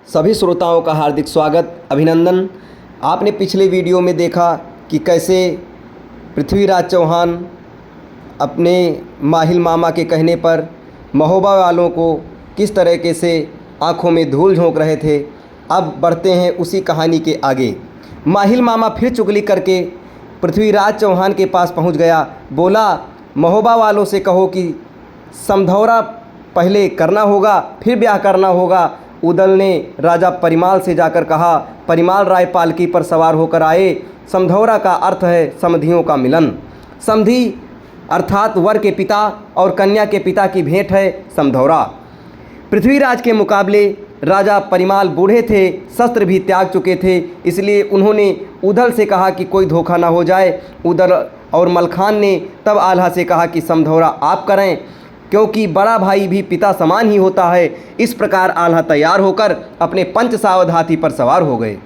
सभी श्रोताओं का हार्दिक स्वागत, अभिनंदन। आपने पिछले वीडियो में देखा कि कैसे पृथ्वीराज चौहान अपने माहिल मामा के कहने पर महोबा वालों को किस तरीके से आंखों में धूल झोंक रहे थे। अब बढ़ते हैं उसी कहानी के आगे। माहिल मामा फिर चुगली करके पृथ्वीराज चौहान के पास पहुंच गया। बोला, महोबा वालों से कहो कि समझौता पहले करना होगा, फिर ब्याह करना होगा। उदल ने राजा परिमाल से जाकर कहा। परिमाल राय पालकी पर सवार होकर आए। समझौता का अर्थ है समधियों का मिलन। समधि अर्थात वर के पिता और कन्या के पिता की भेंट है समझौता। पृथ्वीराज के मुकाबले राजा परिमाल बूढ़े थे, शस्त्र भी त्याग चुके थे, इसलिए उन्होंने उदल से कहा कि कोई धोखा ना हो जाए। उदल और मलखान ने तब आल्हा से कहा कि समझौता आप करें, क्योंकि बड़ा भाई भी पिता समान ही होता है। इस प्रकार आल्हा तैयार होकर अपने पंच सावध हाथी पर सवार हो गए।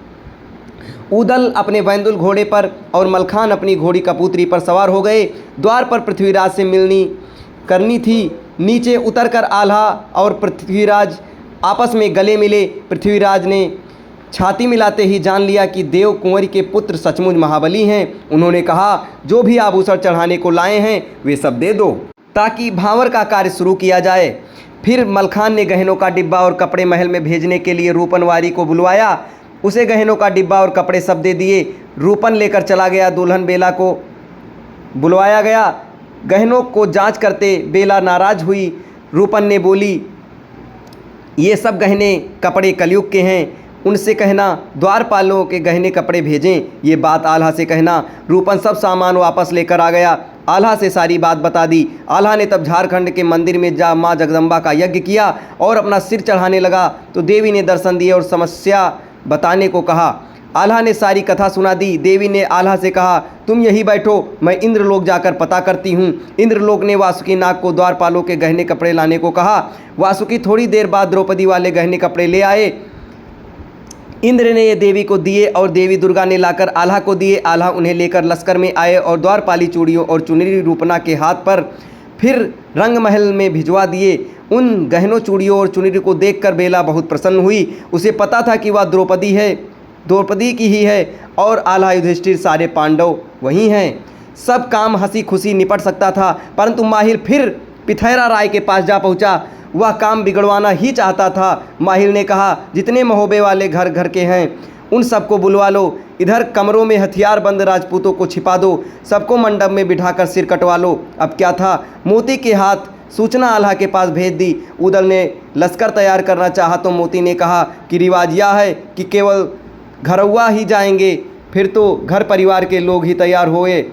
उदल अपने बैंदुल घोड़े पर और मलखान अपनी घोड़ी कपूतरी पर सवार हो गए। द्वार पर पृथ्वीराज से मिलनी करनी थी। नीचे उतरकर आल्हा और पृथ्वीराज आपस में गले मिले। पृथ्वीराज ने छाती मिलाते ही जान लिया कि देव कुंवरी के पुत्र सचमुच महाबली हैं। उन्होंने कहा, जो भी आभूषण चढ़ाने को लाए हैं वे सब दे दो, ताकि भांवर का कार्य शुरू किया जाए। फिर मलखान ने गहनों का डिब्बा और कपड़े महल में भेजने के लिए रूपनवारी को बुलवाया। उसे गहनों का डिब्बा और कपड़े सब दे दिए। रूपन लेकर चला गया। दुल्हन बेला को बुलवाया गया। गहनों को जांच करते बेला नाराज हुई। रूपन ने बोली, ये सब गहने कपड़े कलयुग के हैं, उनसे कहना द्वारपालों के गहने कपड़े भेजें। ये बात आल्हा से कहना। रूपन सब सामान वापस लेकर आ गया। आल्हा से सारी बात बता दी। आल्हा ने तब झारखंड के मंदिर में जा माँ जगदम्बा का यज्ञ किया और अपना सिर चढ़ाने लगा तो देवी ने दर्शन दिए और समस्या बताने को कहा। आल्हा ने सारी कथा सुना दी। देवी ने आल्हा से कहा, तुम यही बैठो, मैं इंद्रलोक जाकर पता करती हूँ। इंद्रलोक ने वासुकी नाग को द्वारपालों के गहने कपड़े लाने को कहा। वासुकी थोड़ी देर बाद द्रौपदी वाले गहने कपड़े ले आए। इंद्र ने ये देवी को दिए और देवी दुर्गा ने लाकर आल्हा को दिए। आल्हा उन्हें लेकर लश्कर में आए और द्वारपाली चूड़ियों और चुनरी रूपना के हाथ पर फिर रंग महल में भिजवा दिए। उन गहनों चूड़ियों और चुनरी को देखकर बेला बहुत प्रसन्न हुई। उसे पता था कि वह द्रौपदी है, द्रौपदी की ही है और आल्हा युधिष्ठिर सारे पांडव वही हैं। सब काम हंसी खुशी निपट सकता था, परंतु माहिल फिर पिथैरा राय के पास जा पहुंचा। वह काम बिगड़वाना ही चाहता था। माहिल ने कहा, जितने महोबे वाले घर घर के हैं उन सबको बुलवा लो। इधर कमरों में हथियार बंद राजपूतों को छिपा दो। सबको मंडप में बिठाकर सिर कटवा लो। अब क्या था, मोती के हाथ सूचना आल्हा के पास भेज दी। उदल ने लश्कर तैयार करना चाहा तो मोती ने कहा कि रिवाज यह है कि केवल घरौआ ही जाएंगे। फिर तो घर परिवार के लोग ही तैयार हुए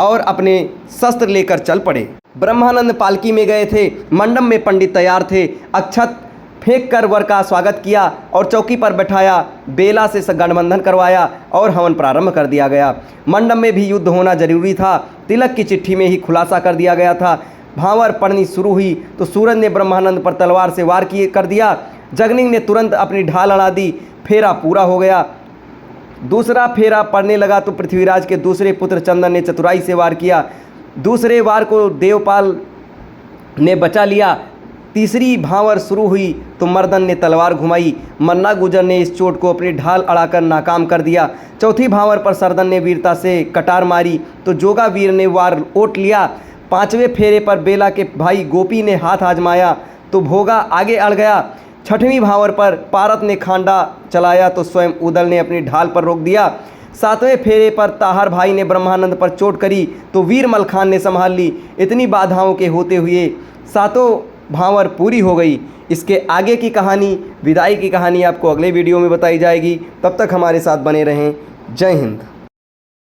और अपने शस्त्र लेकर चल पड़े। ब्रह्मानंद पालकी में गए थे। मंडप में पंडित तैयार थे। अक्षत फेंक कर वर का स्वागत किया और चौकी पर बैठाया। बेला से गठबंधन करवाया और हवन प्रारंभ कर दिया गया। मंडप में भी युद्ध होना जरूरी था। तिलक की चिट्ठी में ही खुलासा कर दिया गया था। भांवर पड़नी शुरू हुई तो सूरज ने ब्रह्मानंद पर तलवार से वार कर दिया। जगनिंग ने तुरंत अपनी ढाल अड़ा दी। फेरा पूरा हो गया। दूसरा फेरा पड़ने लगा तो पृथ्वीराज के दूसरे पुत्र चंदन ने चतुराई से वार किया। दूसरे वार को देवपाल ने बचा लिया। तीसरी भांवर शुरू हुई तो मर्दन ने तलवार घुमाई। मन्ना गुजर ने इस चोट को अपनी ढाल अड़ाकर नाकाम कर दिया। चौथी भांवर पर सरदन ने वीरता से कटार मारी तो जोगा वीर ने वार ओट लिया। पांचवें फेरे पर बेला के भाई गोपी ने हाथ आजमाया तो भोगा आगे अड़ गया। छठवीं भांवर पर पारत ने खांडा चलाया तो स्वयं उदल ने अपनी ढाल पर रोक दिया। सातवें फेरे पर ताहर भाई ने ब्रह्मानंद पर चोट करी तो वीर मलखान ने संभाल ली। इतनी बाधाओं के होते हुए सातों भांवर पूरी हो गई। इसके आगे की कहानी, विदाई की कहानी आपको अगले वीडियो में बताई जाएगी। तब तक हमारे साथ बने रहें। जय हिंद।